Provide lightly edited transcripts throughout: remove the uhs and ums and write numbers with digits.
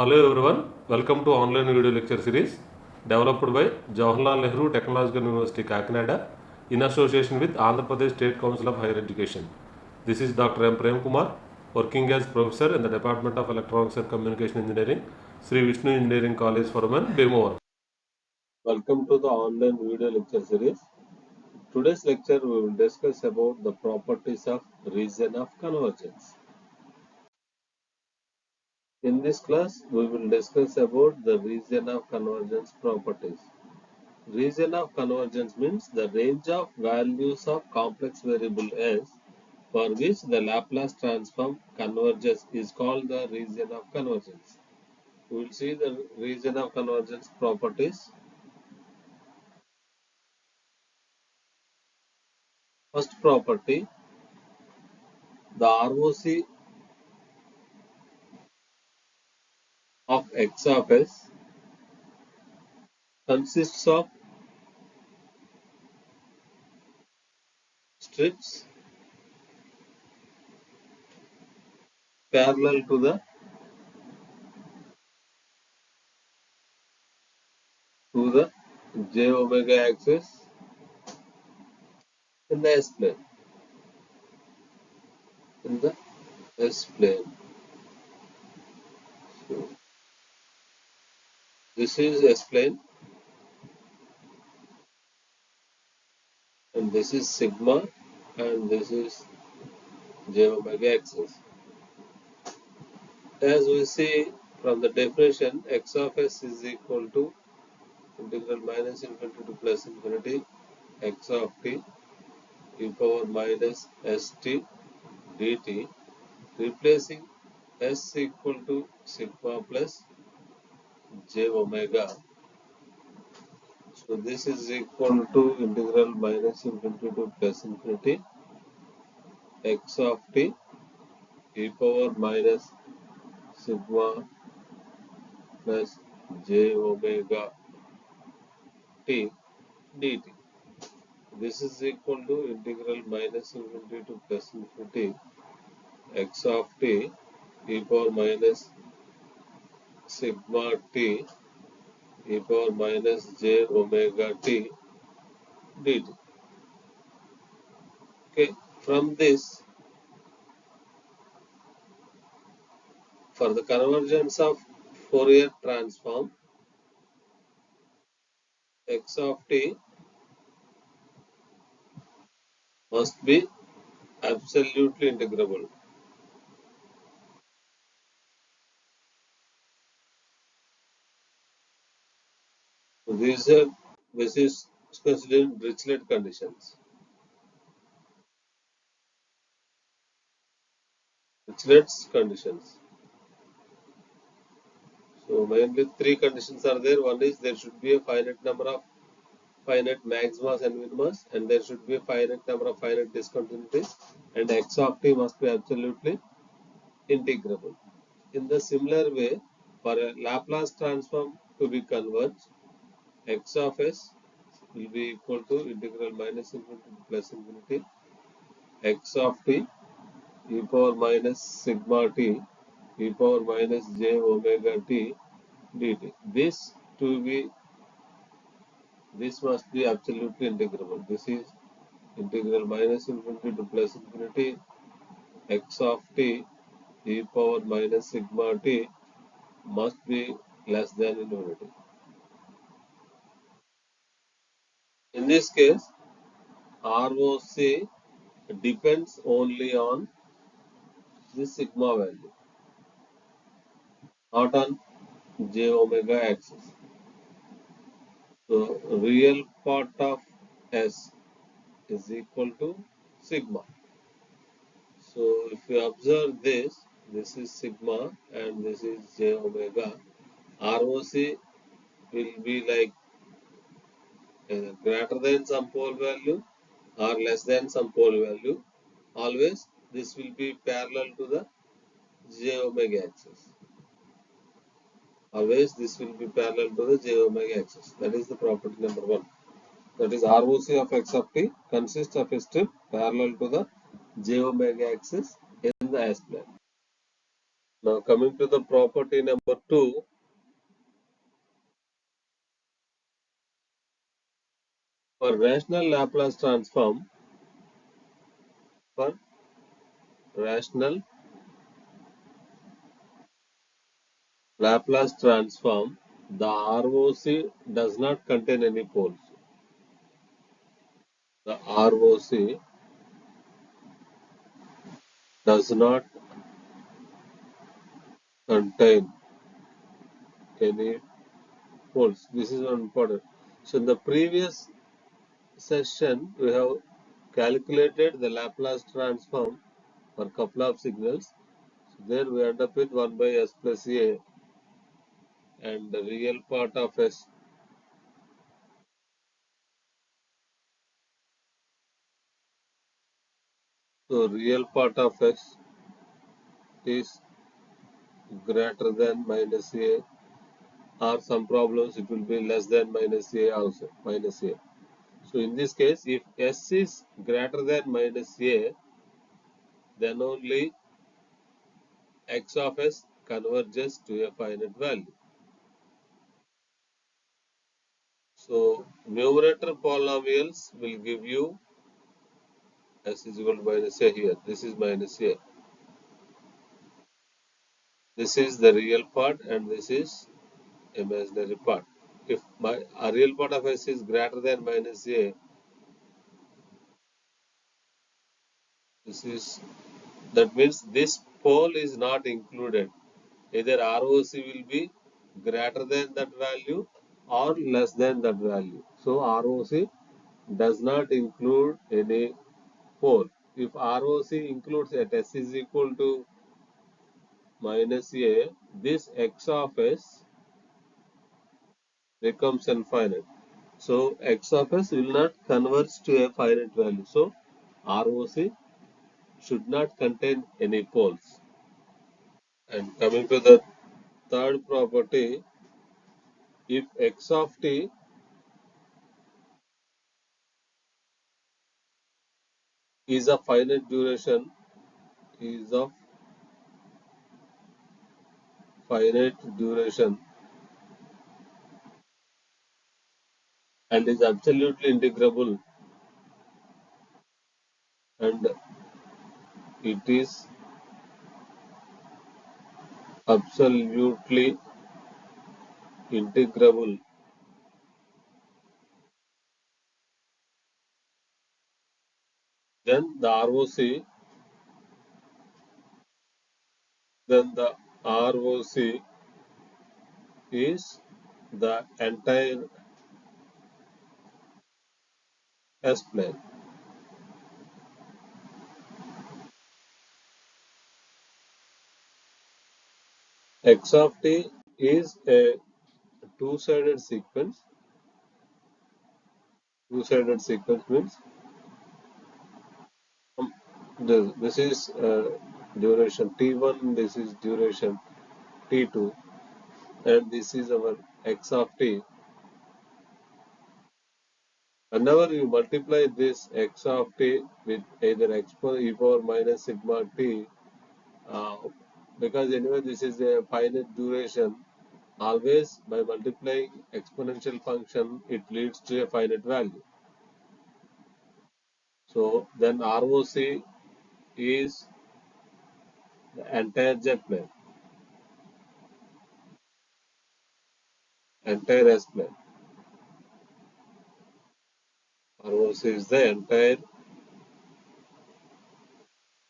Hello everyone, welcome to online video lecture series developed by Jawaharlal Nehru Technological University Kakinada in association with Andhra Pradesh State Council of Higher Education. This is Dr. M. Prem Kumar, working as professor in the Department of Electronics and Communication Engineering, Sri Vishnu Engineering College for Women, Bhimavaram. Welcome to the online video lecture series. Today's lecture we will discuss about the properties of region of convergence. In this class, we will discuss about the region of convergence properties. Region of convergence means the range of values of complex variable s for which the Laplace transform converges is called the region of convergence. We will see the region of convergence properties. First property, the RoC of x of s consists of strips parallel to the j omega axis in the s plane. In the s plane. So this is s plane and this is sigma and this is j omega axis. As we see from the definition, x of s is equal to integral minus infinity to plus infinity x of t e power minus st dt, replacing s equal to sigma plus j omega. So this is equal to integral minus infinity to plus infinity x of t e power minus sigma plus j omega t dt. This is equal to integral minus infinity to plus infinity x of t e power minus sigma t e power minus j omega t dt. Okay, from this, for the convergence of Fourier transform, x of t must be absolutely integrable. This is considered Dirichlet conditions. Dirichlet's conditions. So mainly three conditions are there. One is there should be a finite number of finite maximas and minimas, and there should be a finite number of finite discontinuities, and x of t must be absolutely integrable. In the similar way, for a Laplace transform to be converged, x of s will be equal to integral minus infinity to plus infinity x of t e power minus sigma t e power minus j omega t dt. This must be absolutely integrable. This is integral minus infinity to plus infinity x of t e power minus sigma t must be less than infinity. In this case, RoC depends only on the sigma value, not on j omega axis. So real part of s is equal to sigma. So if you observe this, this is sigma and this is j omega. RoC will be like greater than some pole value or less than some pole value. Always this will be parallel to the j omega axis. Always this will be parallel to the j omega axis. That is the property number one. That is RoC of x of t consists of a strip parallel to the j omega axis in the s plane. Now coming to the property number 2, for rational Laplace transform, for rational Laplace transform, the RoC does not contain any poles. The RoC does not contain any poles. This is one important. So in the previous session, we have calculated the Laplace transform for couple of signals. So there we end up with 1 by s plus a, and the real part of s. So real part of s is greater than minus a, or some problems it will be less than minus a also, minus a. So in this case, if s is greater than minus a, then only x of s converges to a finite value. So numerator polynomials will give you s is equal to minus a here. This is minus a. This is the real part and this is imaginary part. If my a real part of s is greater than minus a, this is that means this pole is not included. Either ROC will be greater than that value or less than that value. So ROC does not include any pole. If ROC includes at s is equal to minus a, this x of s becomes infinite. So x of s will not converge to a finite value. So ROC should not contain any poles. And coming to the third property, if x of t is of finite duration, is of finite duration and is absolutely integrable, and it is absolutely integrable, then the ROC then the ROC is the entire S plane. X of t is a two-sided sequence. Two-sided sequence means um, this is duration t1, this is duration t2, and this is our x of t. Whenever you multiply this x of t with either exponent e power minus sigma t, uh, because anyway this is a finite duration, always by multiplying exponential function it leads to a finite value. So then ROC is the entire jet plane, entire S plane. ROC is the entire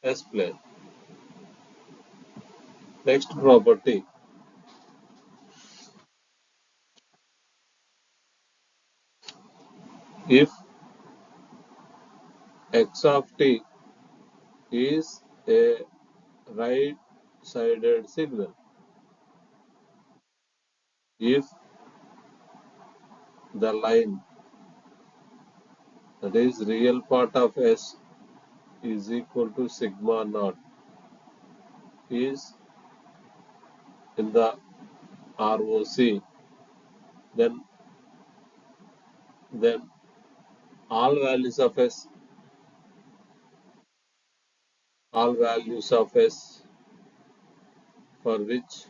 S plane. Next property, if x of t is a right-sided signal, if the line that is real part of S is equal to sigma naught is in the ROC, then then all values of S, all values of S for which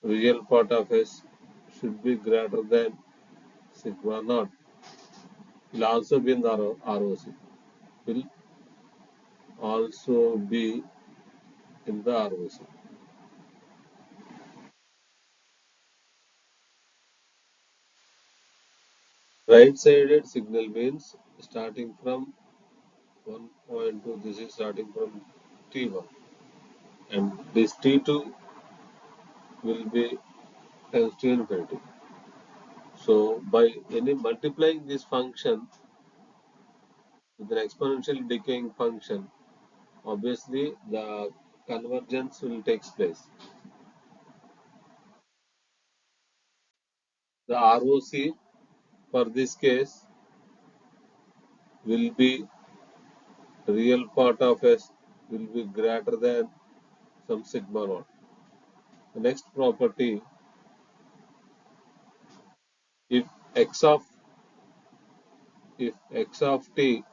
real part of S should be greater than sigma naught will also be in the ROC. Will also be in the ROC. Right-sided signal means starting from 1.2. This is starting from T1, and this T2 will be tends to infinity. So by any multiplying this function with an exponential decaying function, obviously the convergence will take place. The ROC for this case will be real part of S will be greater than some sigma naught. The next property, if x of t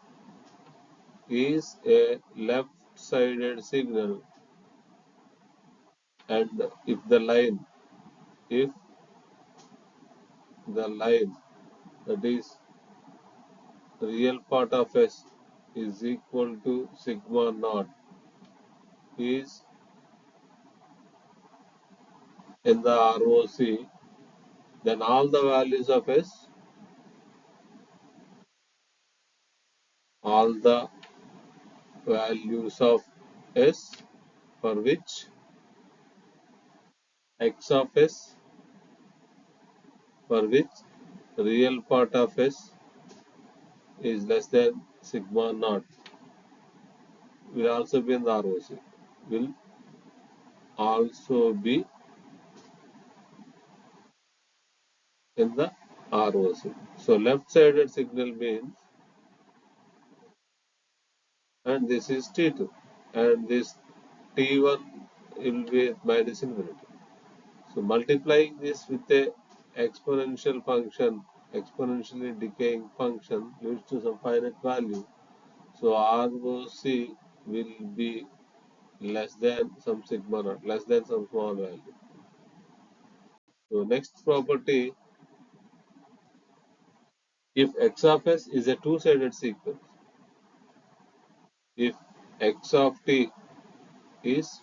is a left-sided signal, and if the line that is real part of S is equal to sigma naught is in the ROC, then all the values of S, all the values of S for which x of S, for which real part of S is less than sigma naught will also be in the ROC. Will also be in the ROC. So left-sided signal means, and this is T2, and this T1 will be minus infinity. So multiplying this with a exponential function, exponentially decaying function leads to some finite value. So ROC will be less than some sigma naught, less than some small value. So next property, if x of s is a two-sided sequence, if x of t is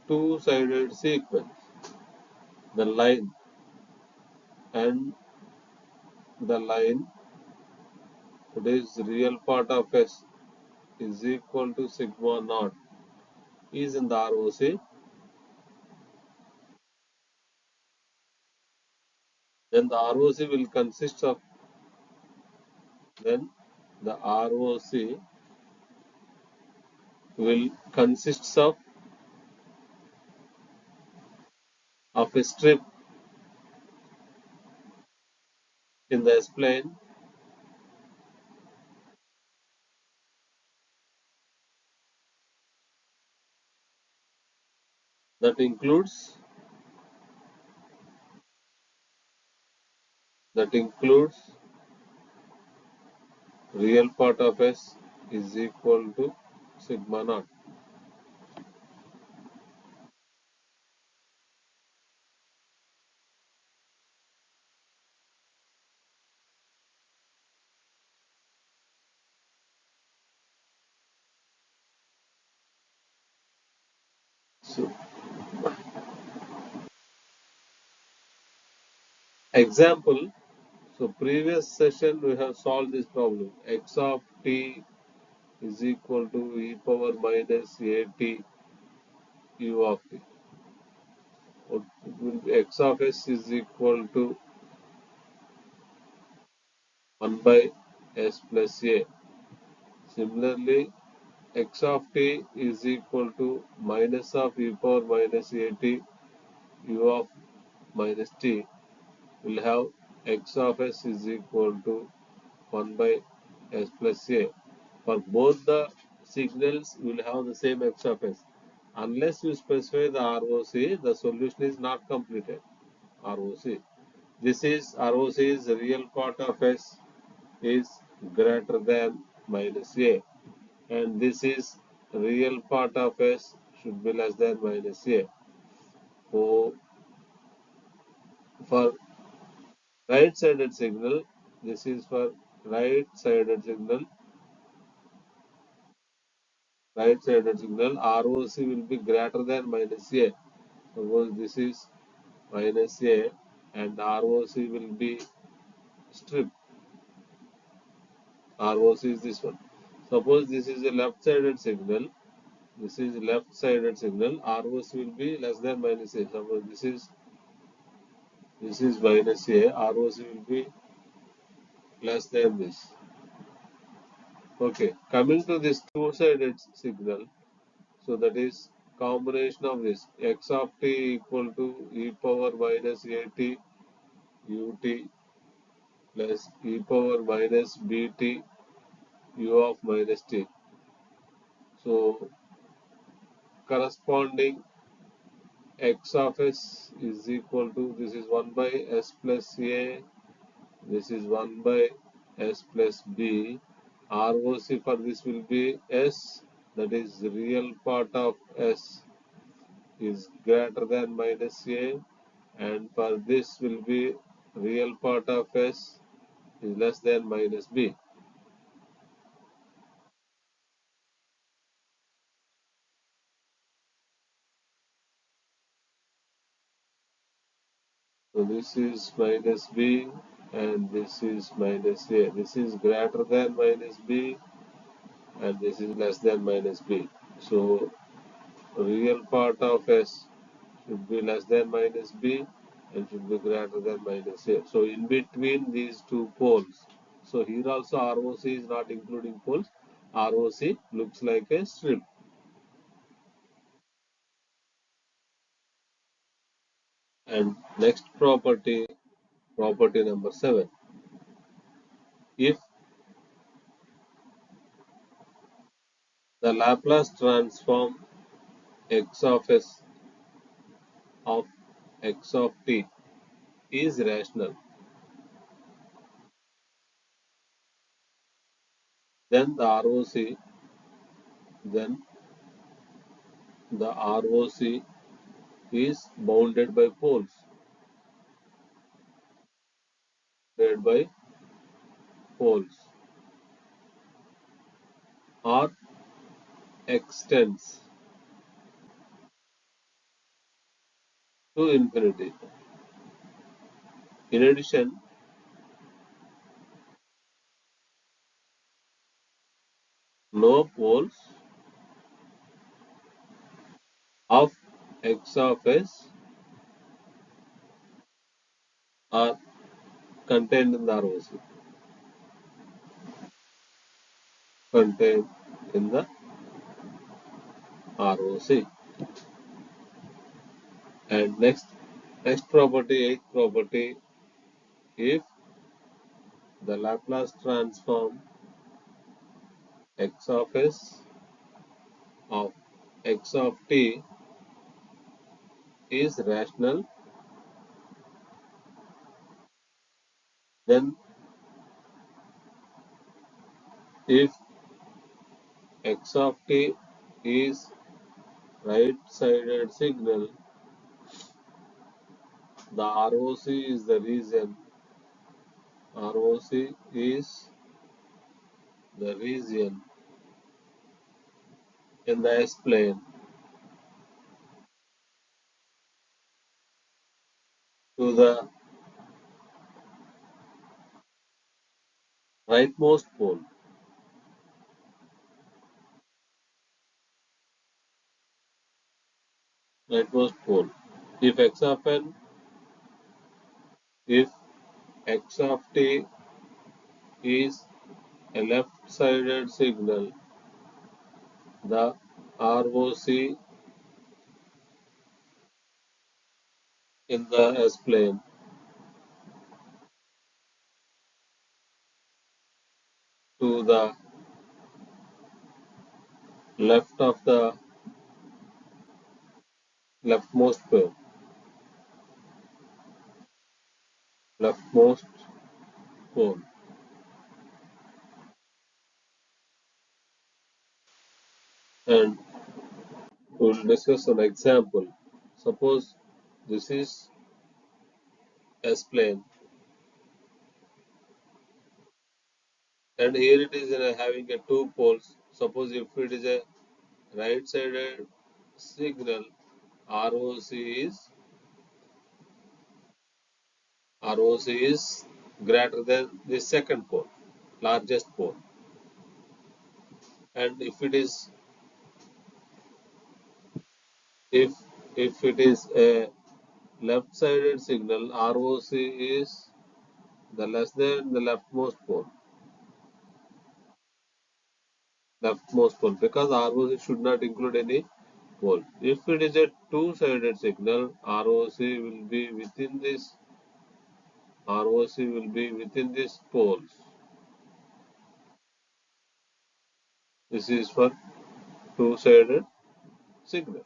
two-sided sequence, the line and the line that is real part of s is equal to sigma naught is in the ROC, then the ROC will consist of then the ROC will consists of a strip in the S plane that includes real part of S is equal to sigma naught. So example, so previous session we have solved this problem. X of t is equal to e power minus at u of t. It will be x of s is equal to 1 by s plus a. Similarly, x of t is equal to minus of e power minus at u of minus t. We'll have x of s is equal to 1 by s plus a. For both the signals, we will have the same x of s. Unless you specify the ROC, the solution is not completed. ROC. This is ROC is the real part of s is greater than minus a, and this is real part of S should be less than minus A. So for right-sided signal, this is for right-sided signal, right-sided signal, ROC will be greater than minus A. Suppose this is minus A and ROC will be stripped. ROC is this one. Suppose this is a left-sided signal. This is left-sided signal. ROC will be less than minus A. Suppose this is minus A. ROC will be less than this. Okay. Coming to this two-sided signal. So that is combination of this x of t equal to e power minus at ut plus e power minus bt u of minus t. So corresponding x of s is equal to, this is 1 by s plus a, this is 1 by s plus b. ROC for this will be s, that is real part of s is greater than minus a, and for this will be real part of s is less than minus b. So this is minus b and this is minus a. This is greater than minus b and this is less than minus b. So real part of s should be less than minus b and should be greater than minus a. So in between these two poles. So here also ROC is not including poles. ROC looks like a strip. And next property, property number 7. If the Laplace transform x of s of x of t is rational, then then the ROC is bounded by poles, bounded by poles, or extends to infinity. In addition, no poles of x of s are contained in the ROC, contained in the ROC. And next property, eighth property, if the Laplace transform x of s of x of t is rational, then if x of t is right-sided signal, the ROC is the region. ROC is the region in the S plane to the rightmost pole. Rightmost pole. If x of n, if x of t is a left-sided signal, the ROC in the S plane to the left of the leftmost pole. Leftmost pole. And we will discuss an example. Suppose this is S plane, and here it is having a two poles. Suppose if it is a right-sided signal, ROC is ROC is greater than the second pole, largest pole. And if if it is a left-sided signal, ROC is the less than the leftmost pole because ROC should not include any pole. If it is a two-sided signal, ROC will be within these poles. This is for two-sided signal.